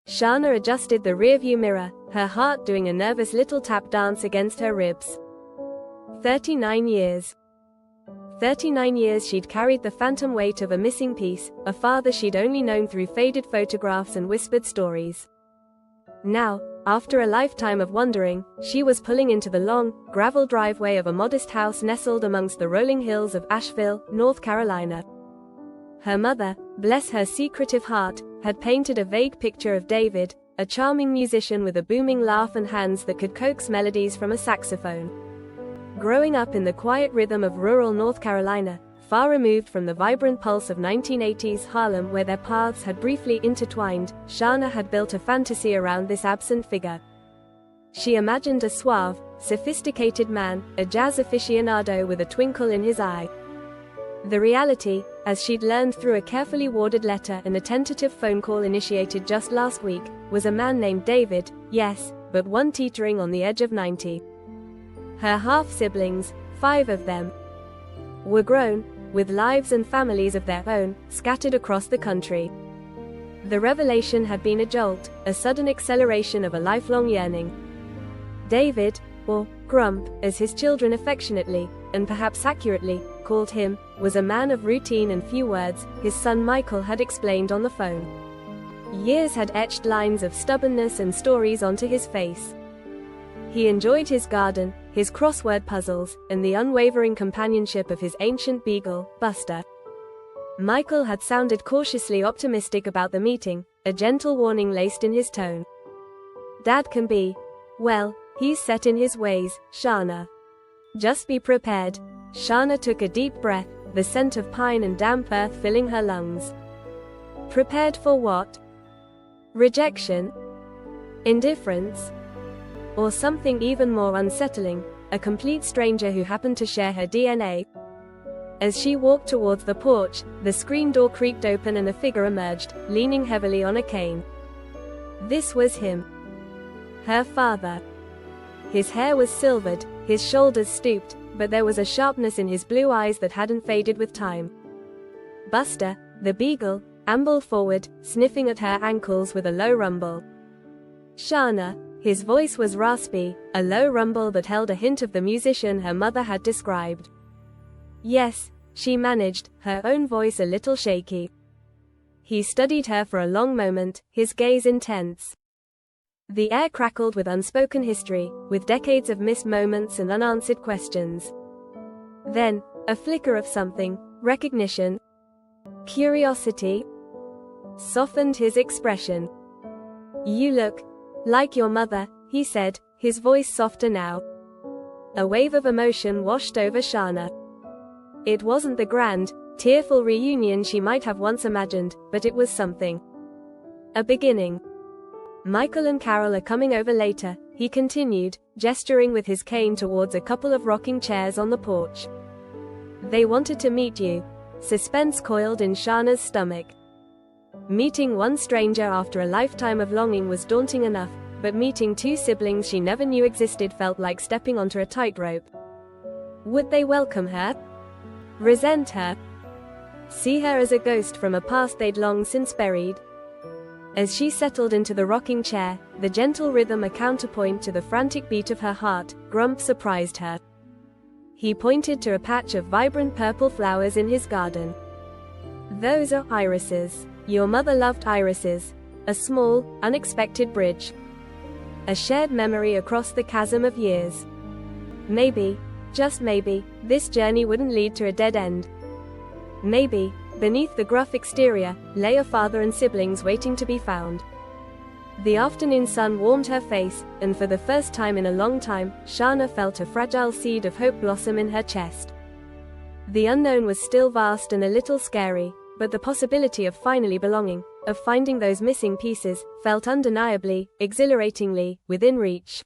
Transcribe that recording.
Shana adjusted the rearview mirror, her heart doing a nervous little tap dance against her ribs. 39 years. 39 years she'd carried the phantom weight of a missing piece, a father she'd only known through faded photographs and whispered stories. Now, after a lifetime of wandering, she was pulling into the long, gravel driveway of a modest house nestled amongst the rolling hills of Asheville, North Carolina. Her mother, bless her secretive heart, had painted a vague picture of David, a charming musician with a booming laugh and hands that could coax melodies from a saxophone. Growing up in the quiet rhythm of rural North Carolina, far removed from the vibrant pulse of 1980s Harlem where their paths had briefly intertwined, Shana had built a fantasy around this absent figure. She imagined a suave, sophisticated man, a jazz aficionado with a twinkle in his eye. The reality, as she'd learned through a carefully worded letter and a tentative phone call initiated just last week, was a man named David, yes, but one teetering on the edge of 90. Her half-siblings, 5 of them, were grown, with lives and families of their own, scattered across the country. The revelation had been a jolt, a sudden acceleration of a lifelong yearning. David, or Grump, as his children affectionately, and perhaps accurately, called him, was a man of routine and few words, his son Michael had explained on the phone. Years had etched lines of stubbornness and stories onto his face. He enjoyed his garden, his crossword puzzles, and the unwavering companionship of his ancient beagle, Buster. Michael had sounded cautiously optimistic about the meeting, a gentle warning laced in his tone. Dad can be, well, he's set in his ways, Shana. Just be prepared. Shana took a deep breath, the scent of pine and damp earth filling her lungs. Prepared for what? Rejection? Indifference? Or something even more unsettling, a complete stranger who happened to share her DNA? As she walked towards the porch, the screen door creaked open and a figure emerged, leaning heavily on a cane. This was him. Her father. His hair was silvered, his shoulders stooped, but there was a sharpness in his blue eyes that hadn't faded with time. Buster, the beagle, ambled forward, sniffing at her ankles with a low rumble. Shana. His voice was raspy, a low rumble that held a hint of the musician her mother had described. Yes, she managed, her own voice a little shaky. He studied her for a long moment, his gaze intense. The air crackled with unspoken history, with decades of missed moments and unanswered questions. Then, a flicker of something, recognition, curiosity, softened his expression. You look like your mother, he said, his voice softer now. A wave of emotion washed over Shana. It wasn't the grand, tearful reunion she might have once imagined, but it was something. A beginning. Michael and Carol are coming over later, he continued, gesturing with his cane towards a couple of rocking chairs on the porch. They wanted to meet you. Suspense coiled in Shana's stomach. Meeting one stranger after a lifetime of longing was daunting enough, but meeting 2 siblings she never knew existed felt like stepping onto a tightrope. Would they welcome her? Resent her? See her as a ghost from a past they'd long since buried? As she settled into the rocking chair, the gentle rhythm a counterpoint to the frantic beat of her heart, Grump surprised her. He pointed to a patch of vibrant purple flowers in his garden. Those are irises. Your mother loved irises. A small, unexpected bridge. A shared memory across the chasm of years. Maybe, just maybe, this journey wouldn't lead to a dead end. Maybe, beneath the gruff exterior, lay a father and siblings waiting to be found. The afternoon sun warmed her face, and for the first time in a long time, Shana felt a fragile seed of hope blossom in her chest. The unknown was still vast and a little scary, but the possibility of finally belonging, of finding those missing pieces, felt undeniably, exhilaratingly, within reach.